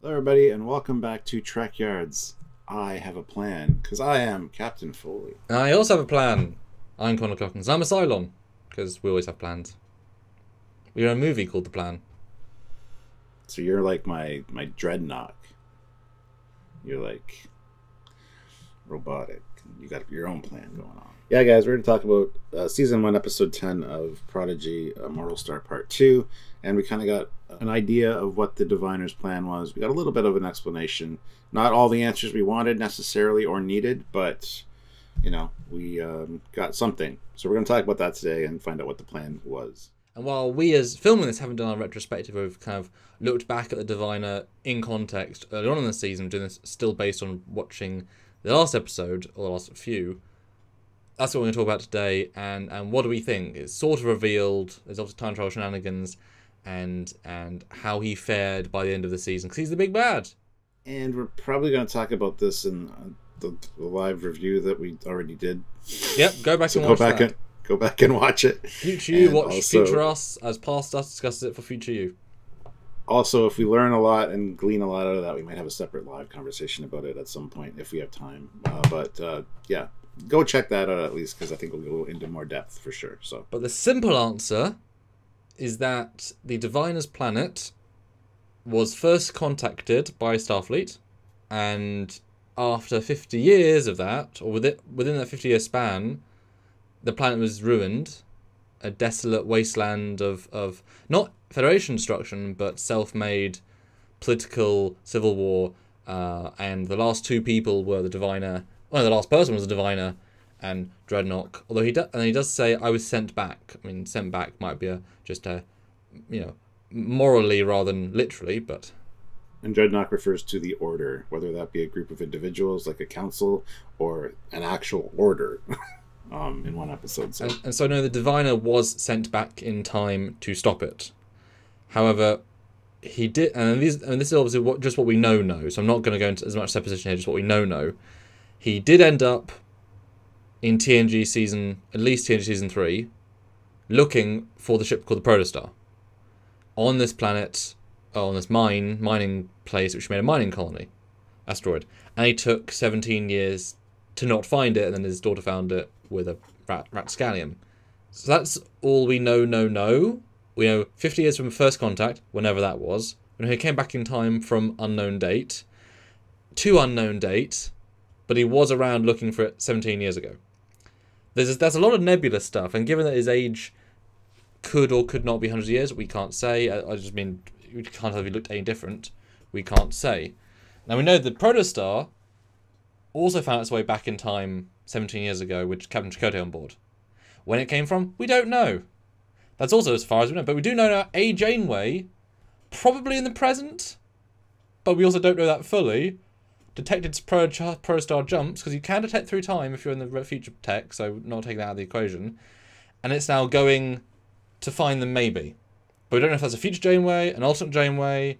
Hello, everybody, and welcome back to Trek Yards. I have a plan, because I am Captain Foley. And I also have a plan. I'm Connor Cockins. I'm a Cylon, because we always have plans. We're in a movie called The Plan. So you're like my dreadnought. You're like robotic. You got your own plan going on. Yeah, guys, we're going to talk about Season 1, Episode 10 of Prodigy, Mortal Star Part 2. And we kind of got an idea of what the Diviner's plan was. We got a little bit of an explanation. Not all the answers we wanted necessarily or needed, but, you know, we got something. So we're going to talk about that today and find out what the plan was. And while we, as filming this, haven't done our retrospective, we've kind of looked back at the Diviner in context early on in the season, doing this still based on watching the last episode, or the last few. That's what we're going to talk about today, and what do we think? It's sort of revealed, there's obviously time travel shenanigans, and how he fared by the end of the season, because he's the big bad. And we're probably going to talk about this in the live review that we already did. Yep, go back and watch that. Go back and watch it. Future you, watch also, Future Us, as past us discusses it for Future You. Also, if we learn a lot and glean a lot out of that, we might have a separate live conversation about it at some point if we have time. Yeah, go check that out at least, because I think we'll go into more depth for sure. So, but the simple answer is that the Diviner's planet was first contacted by Starfleet, and after 50 years of that, or within that 50-year span, the planet was ruined, a desolate wasteland of not Federation destruction, but self-made political civil war, and the last two people were the Diviner. Well, the last person was the Diviner and Dreadnought. Although he does say, "I was sent back." I mean, sent back might be just morally rather than literally, but. And Dreadnought refers to the order, whether that be a group of individuals like a council or an actual order. In one episode. So. And so, no, the Diviner was sent back in time to stop it. However, he did, and this is obviously just what we know. So I'm not going to go into as much supposition here, just what we know. He did end up in TNG season, at least TNG season 3, looking for the ship called the Protostar on this planet, on this mining place, which made a mining colony, asteroid. And he took 17 years to not find it, and then his daughter found it with a rapscallion. So that's all we know. We know 50 years from first contact, whenever that was. We know he came back in time from unknown date to unknown date, but he was around looking for it 17 years ago. There's a lot of nebulous stuff, and given that his age could or could not be hundreds of years, we can't say. I just mean, we can't have he looked any different. We can't say. Now we know the Protostar also found its way back in time 17 years ago with Captain Chakotay on board. When it came from, we don't know. That's also as far as we know. But we do know now A. Janeway, probably in the present, but we also don't know that fully, detected Protostar jumps, because you can detect through time if you're in the future tech, so not taking that out of the equation. And it's now going to find them maybe. But we don't know if that's a future Janeway, an alternate Janeway.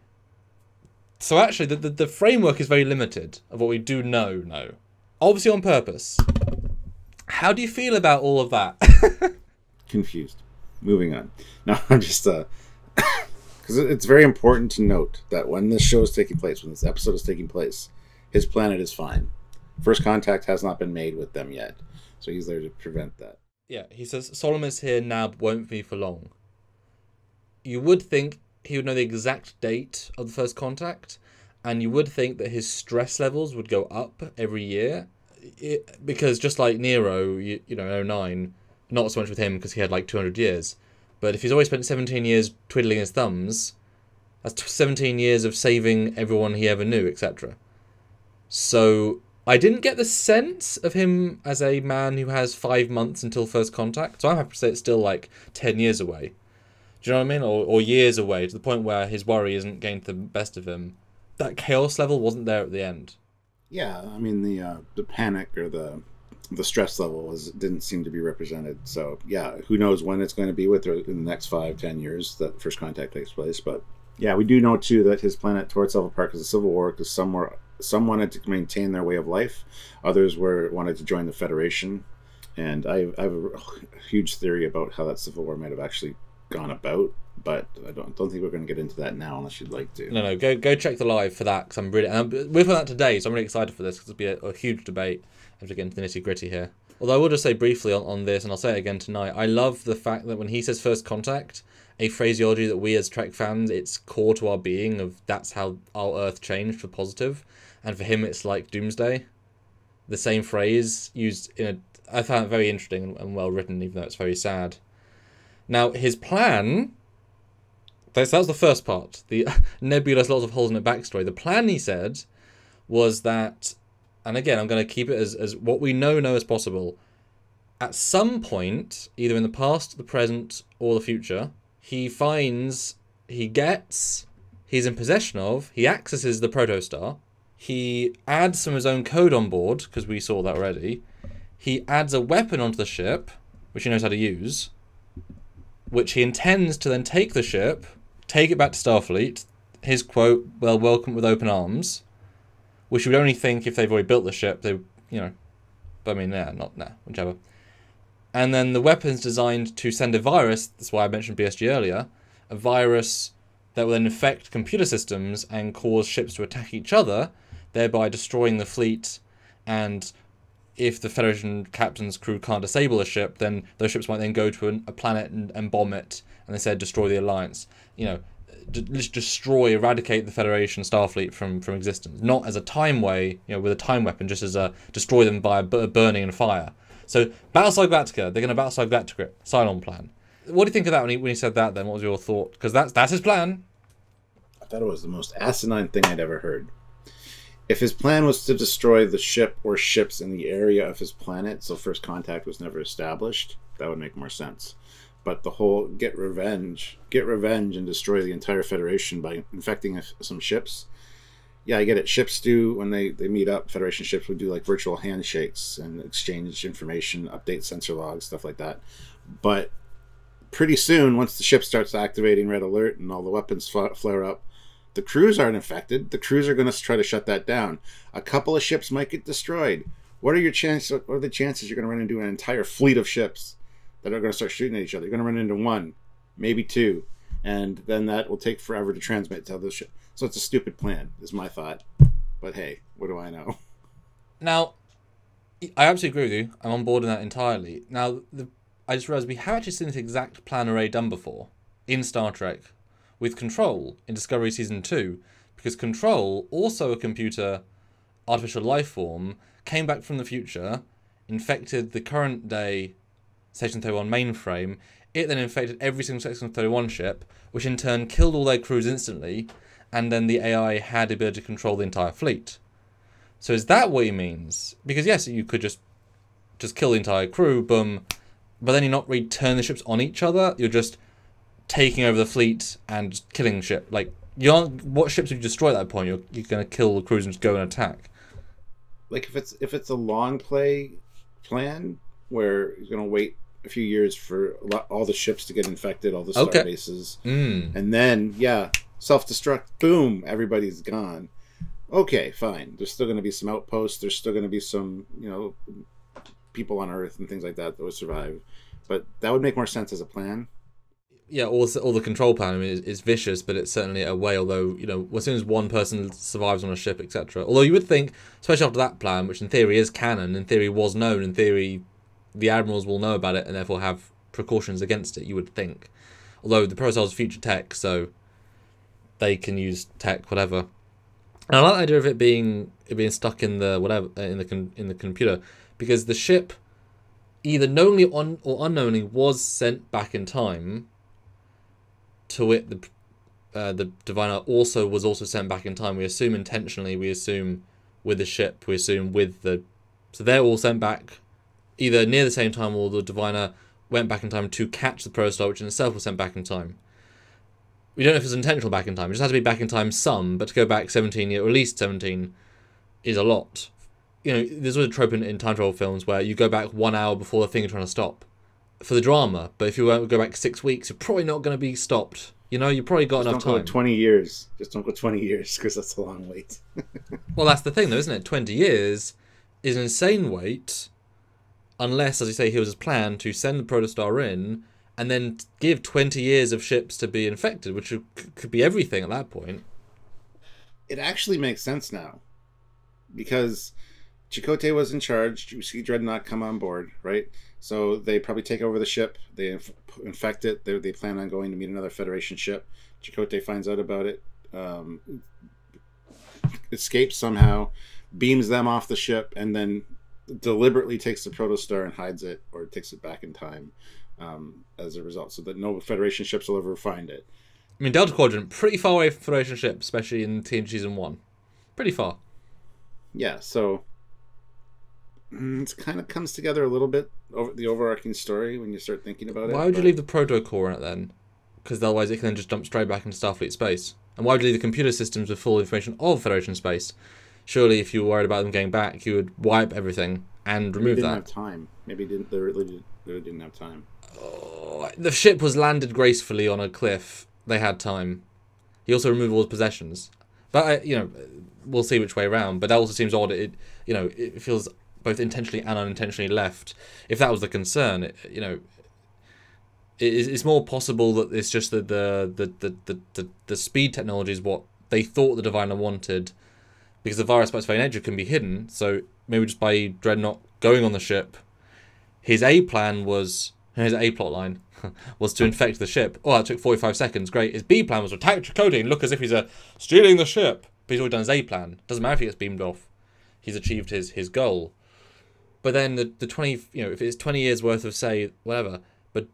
So actually, the framework is very limited of what we do know. Obviously on purpose. How do you feel about all of that? Confused. Moving on. No, I'm just because it's very important to note that when this show is taking place, when this episode is taking place, his planet is fine. First contact has not been made with them yet, so he's there to prevent that. Yeah, he says Solomon is here now, but won't be for long. You would think he would know the exact date of the first contact, and you would think that his stress levels would go up every year, because just like Nero, you know, in 09, not so much with him because he had like 200 years, but if he's always spent 17 years twiddling his thumbs, that's 17 years of saving everyone he ever knew, etc. So I didn't get the sense of him as a man who has 5 months until first contact, so I'm happy to say it's still like 10 years away. Do you know what I mean? Or years away, to the point where his worry isn't getting to the best of him. That chaos level wasn't there at the end. Yeah, I mean, the panic or the stress level didn't seem to be represented. So, yeah, who knows when it's going to be with her in the next 5-10 years that first contact takes place. But, yeah, we do know, too, that his planet tore itself apart because of civil war, because some wanted to maintain their way of life. Others wanted to join the Federation. And I have a huge theory about how that civil war might have actually gone about, But I don't think we're going to get into that now unless you'd like to. No, go check the live for that, because I'm really... And we're for that today, so I'm really excited for this, because it'll be a huge debate as we get into the nitty-gritty here. Although I will just say briefly on this, and I'll say it again tonight, I love the fact that when he says first contact, a phraseology that we as Trek fans, it's core to our being, of that's how our Earth changed for positive, and for him it's like doomsday. The same phrase used in a... I found it very interesting and well written, even though it's very sad. Now, his plan... So that was the first part, the nebulous, lots of holes in the backstory. The plan, he said, was that, and again, I'm going to keep it as what we know as possible. At some point, either in the past, the present, or the future, he's in possession of, he accesses the protostar, he adds some of his own code on board, because we saw that already, he adds a weapon onto the ship, which he knows how to use, which he intends to then take the ship, take it back to Starfleet, his quote, well, welcome with open arms, which you would only think if they've already built the ship, they, but I mean, whichever. And then the weapon's designed to send a virus, that's why I mentioned BSG earlier, a virus that will then infect computer systems and cause ships to attack each other, thereby destroying the fleet, and if the Federation captain's crew can't disable a ship, then those ships might then go to a planet and bomb it, and they said destroy the Alliance. Destroy, eradicate the Federation Starfleet from existence. Not as a time way, with a time weapon, just as a destroy them by burning and fire. So, Battlestar Galactica, they're going to Battlestar Galactica, Cylon plan. What do you think of that when he said that then? What was your thought? Because that's his plan. I thought it was the most asinine thing I'd ever heard. If his plan was to destroy the ship or ships in the area of his planet, so first contact was never established, that would make more sense. But the whole get revenge and destroy the entire Federation by infecting some ships. Yeah, I get it. Ships do, when they meet up, Federation ships would do like virtual handshakes and exchange information, update sensor logs, stuff like that. But pretty soon, once the ship starts activating red alert and all the weapons flare up, the crews aren't infected. The crews are going to try to shut that down. A couple of ships might get destroyed. What are the chances you're going to run into an entire fleet of ships that are going to start shooting at each other? You're going to run into one, maybe two, and then that will take forever to transmit to those ships. So it's a stupid plan, is my thought. But hey, what do I know? Now, I absolutely agree with you. I'm on board in that entirely. Now, I just realized we have actually seen this exact plan array done before in Star Trek with Control in Discovery Season 2, because Control, also a computer artificial life form, came back from the future, infected the current day Section 31 mainframe. It then infected every single Section 31 ship, which in turn killed all their crews instantly, and then the AI had the ability to control the entire fleet. So is that what he means? Because yes, you could just kill the entire crew, boom, but then you're not really turning the ships on each other, you're just taking over the fleet and killing ship. Like, what ships would you destroy at that point? You're going to kill the crews and just go and attack. Like, if it's a long play plan where you're going to wait a few years for all the ships to get infected, all the star bases, and then, self-destruct, boom, everybody's gone. Okay, fine. There's still going to be some outposts. There's still going to be some, people on Earth and things like that would survive. But that would make more sense as a plan. Yeah, all the control plan is vicious, but it's certainly a way, although, as soon as one person survives on a ship, etc. Although you would think, especially after that plan, which in theory is canon, in theory was known, in theory the admirals will know about it and therefore have precautions against it, you would think. Although the Protostar is future tech, so they can use tech, whatever. And I like the idea of it being stuck in the in the computer, because the ship, either knowingly or unknowingly, was sent back in time. To it, the Diviner was also sent back in time. We assume intentionally. We assume with the ship. We assume with the. So they're all sent back, either near the same time, or the Diviner went back in time to catch the Protostar, which in itself was sent back in time. We don't know if it's intentional back in time. It just has to be back in time some, but to go back 17 years, or at least 17, is a lot. There's always a trope in time travel films where you go back 1 hour before the thing you're trying to stop. For the drama, but if you go back 6 weeks, you're probably not going to be stopped. You've probably got enough time. Don't go 20 years. Just don't go 20 years, because that's a long wait. Well, that's the thing, though, isn't it? 20 years is an insane wait, unless, as you say, he was his plan to send the Protostar in and then give 20 years of ships to be infected, which could be everything at that point. It actually makes sense now, because Chakotay was in charge. You see Dreadnought come on board, right? So they probably take over the ship. They infect it. They plan on going to meet another Federation ship. Chakotay finds out about it, escapes somehow, beams them off the ship, and then deliberately takes the Protostar and hides it, or takes it back in time as a result, so that no Federation ships will ever find it. I mean, Delta Quadrant, pretty far away from Federation ships, especially in TNG Season 1. Pretty far. Yeah, so it kind of comes together a little bit, over the overarching story, when you start thinking about it. Why would you leave the Proto Core in it then? Because otherwise it can then just jump straight back into Starfleet space. And why would you leave the computer systems with full information of Federation space? Surely, if you were worried about them getting back, you would wipe everything and remove that. Maybe they didn't have time. Maybe they really didn't have time. Oh, the ship was landed gracefully on a cliff. They had time. He also removed all his possessions. But, we'll see which way around. But that also seems odd. It feels both intentionally and unintentionally left. If that was the concern, it's more possible that it's just that the speed technology is what they thought the Diviner wanted, because the virus by its very nature can be hidden. So maybe just by Dreadnought going on the ship, his A plan was, his A plot line was to infect the ship. Oh, that took 45 seconds. Great. His B plan was to attack Chakotay and look as if he's stealing the ship. But he's already done his A plan. Doesn't matter if he gets beamed off. He's achieved his goal. But then the 20, if it's 20 years worth of, say, whatever, but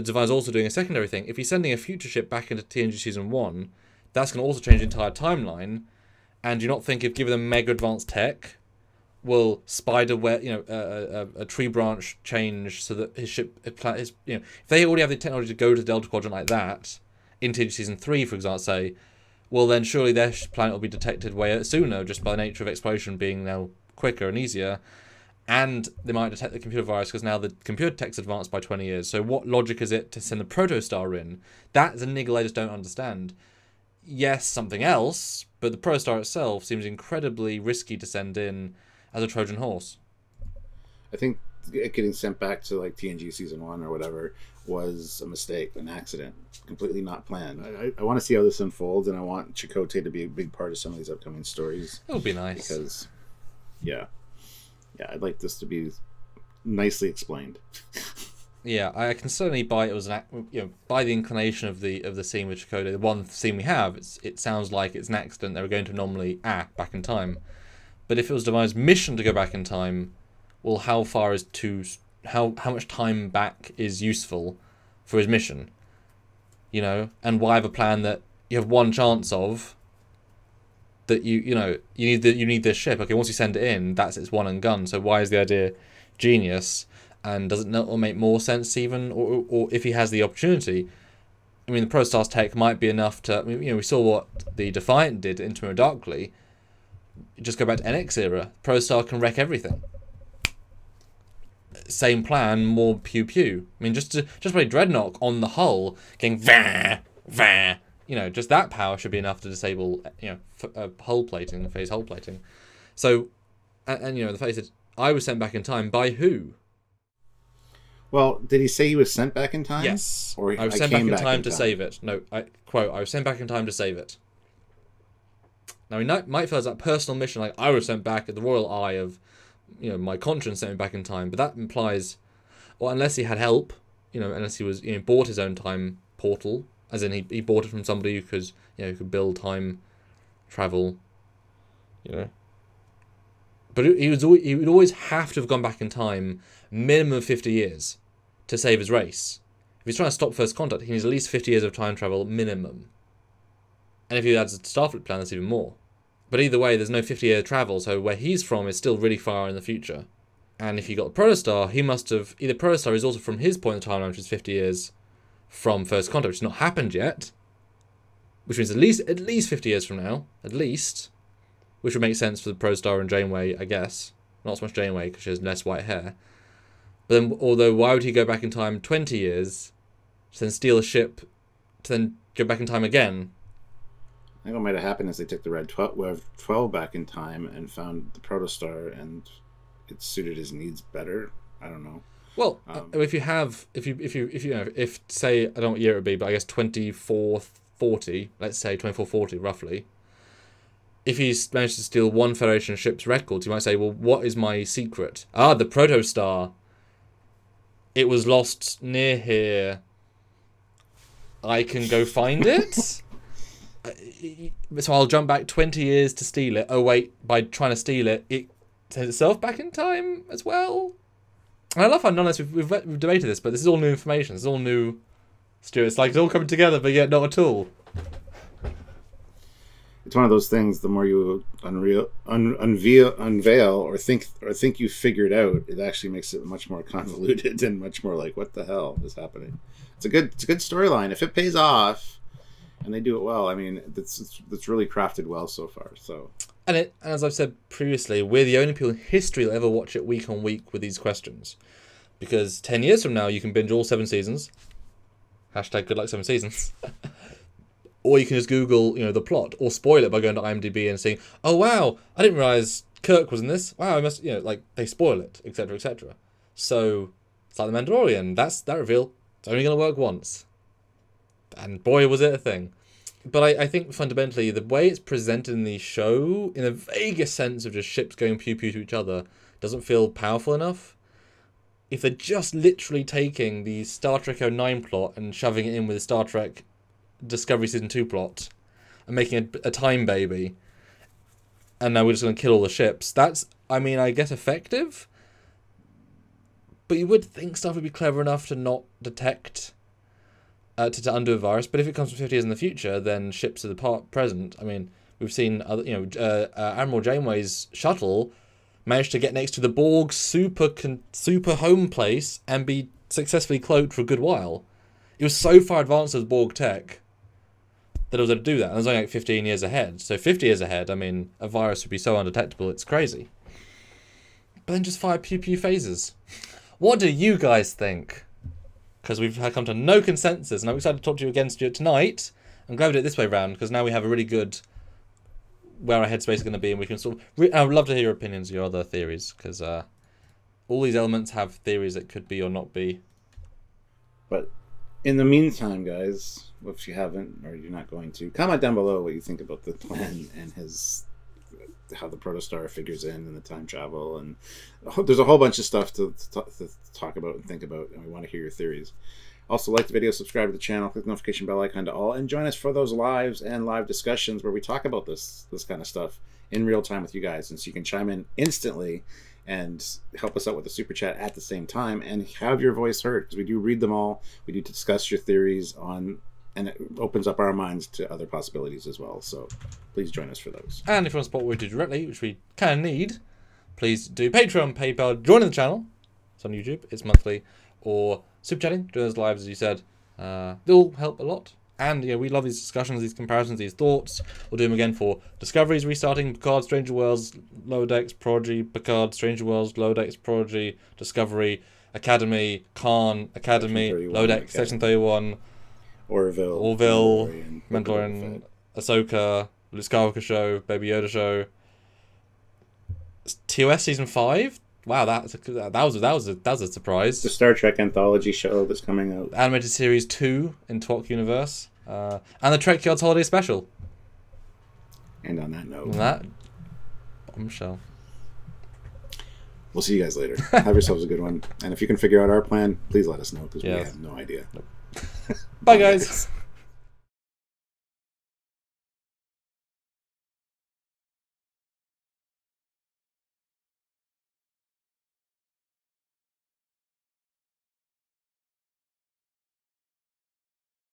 Divine's also doing a secondary thing. If he's sending a future ship back into TNG Season 1, that's going to also change the entire timeline. And do you not think if giving them mega advanced tech will spider web, a tree branch change so that his ship, if they already have the technology to go to the Delta Quadrant like that, in TNG Season 3, for example, say, well then surely their planet will be detected way sooner, just by the nature of exploration being now quicker and easier. And they might detect the computer virus because now the computer tech's advanced by 20 years. So what logic is it to send the Protostar in? That's a niggle I just don't understand. Yes, something else, but the Protostar itself seems incredibly risky to send in as a Trojan horse. I think it getting sent back to like TNG Season 1 or whatever was a mistake, an accident, completely not planned. I want to see how this unfolds, and I want Chakotay to be a big part of some of these upcoming stories. It would be nice. Because, yeah, I'd like this to be nicely explained. Yeah, I can certainly buy it was by the inclination of the scene with Chakotay. The one scene we have, it sounds like it's an accident. They were going to anomaly back in time. But if it was Divine's mission to go back in time, well, how much time back is useful for his mission? And why have a plan that you have one chance of? That you need this ship. Okay, once you send it in, that's its one and gun. So why is the idea genius? And does it not make more sense even, or if he has the opportunity? I mean, the Protostar's tech might be enough to. We saw what the Defiant did into Darkly. Just go back to NX era. Protostar can wreck everything. Same plan, more pew pew. I mean, just by Dreadnought on the hull getting vah. Just that power should be enough to disable hull plating, phase hull plating. So, and the face it, I was sent back in time by who? Well, did he say he was sent back in time? Yes. Or I was sent back in time to save it. No, I was sent back in time to save it. Now, he might feel as that personal mission, like I was sent back at the royal eye of, my conscience sent me back in time. But that implies, well, unless he had help, unless he was, bought his own time portal, as in he bought it from somebody who could build time travel, But he would always have to have gone back in time, minimum of 50 years, to save his race. If he's trying to stop First Contact, he needs at least 50 years of time travel minimum. And if he adds a Starfleet plan, that's even more. But either way, there's no 50-year travel, so where he's from is still really far in the future. And if he got the Protostar, he must have... Either Protostar is also from his point in time, which is 50 years from First Contact, which has not happened yet. Which means at least 50 years from now. At least. Which would make sense for the Protostar and Janeway, I guess. Not so much Janeway, because she has less white hair. But then, although, why would he go back in time 20 years, to then steal a ship, to then go back in time again? I think what might have happened is they took the Red 12 back in time and found the Protostar, and it suited his needs better. I don't know. Well, if you know, if say, I don't know what year it would be, but I guess 2440, let's say 2440 roughly. If he's managed to steal one Federation ship's records, you might say, well, what is my secret? Ah, the Protostar. It was lost near here. I can go find it? So I'll jump back 20 years to steal it. Oh, wait, by trying to steal it, it sends itself back in time as well? And I love how none of us, we've debated this, but this is all new information. This is all new, Stuart. It's like it's all coming together, but yet not at all. It's one of those things. The more you unveil or think you figured out, it actually makes it much more convoluted and much more like, what the hell is happening? It's a good storyline. If it pays off and they do it well, I mean, it's really crafted well so far. So, and as I've said previously, we're the only people in history that ever watch it week on week with these questions, because 10 years from now you can binge all 7 seasons. Hashtag good luck 7 seasons. Or you can just Google, the plot, or spoil it by going to IMDb and saying, "Oh wow, I didn't realize Kirk was in this. Wow, I must," they spoil it, etc., etc. So it's like The Mandalorian. That reveal. It's only going to work once, and boy, was it a thing. But I think fundamentally the way it's presented in the show, in a vaguest sense of just ships going pew pew to each other, doesn't feel powerful enough. If they're just literally taking the Star Trek 09 plot and shoving it in with the Star Trek Discovery Season 2 plot and making a time baby, and now we're just going to kill all the ships, that's, I guess effective, but you would think stuff would be clever enough to not detect, to undo a virus. But if it comes from 50 years in the future, then ships of the present, we've seen other, Admiral Janeway's shuttle managed to get next to the Borg super home place and be successfully cloaked for a good while. It was so far advanced as Borg tech that it was able to do that. And it was only like 15 years ahead. So 50 years ahead, a virus would be so undetectable, it's crazy. But then just fire pew-pew phases. What do you guys think? Because we've come to no consensus, and I'm excited to talk to you again, Stuart, tonight. I'm glad we did it this way round, because now we have a really good where our headspace is going to be, and we can I would love to hear your opinions, your other theories, because all these elements have theories that could be or not be. But in the meantime, guys, if you haven't, or you're not going to, comment down below what you think about the plan and how the Protostar figures in and the time travel, and there's a whole bunch of stuff to talk about and think about, and we want to hear your theories. Also, like the video, subscribe to the channel, click the notification bell icon to all, and join us for those lives and live discussions where we talk about this kind of stuff in real time with you guys, and so you can chime in instantly and help us out with the super chat at the same time and have your voice heard, because we do read them all. We do discuss your theories and it opens up our minds to other possibilities as well. So please join us for those. And if you want to support what we do directly, which we kind of need, please do Patreon, PayPal, join the channel. It's on YouTube, it's monthly, or super chatting, join us live, as you said. They'll help a lot. And we love these discussions, these comparisons, these thoughts. We'll do them again for Discoveries, Restarting, Picard, Stranger Worlds, Lower Decks, Prodigy, Picard, Stranger Worlds, Lower Decks, Prodigy, Discovery, Academy, Khan, Academy, Lower Decks, Section 31, Orville, Mandalorian, Ahsoka, Luke Skywalker Show, Baby Yoda Show, TOS Season 5. Wow, that was a surprise. The Star Trek anthology show that's coming out. Animated Series 2 in Twok Universe. And the Trek Yards Holiday Special. And on that note. On that bombshell. We'll see you guys later. Have yourselves a good one. And if you can figure out our plan, please let us know, because we have no idea. Nope. Bye, guys.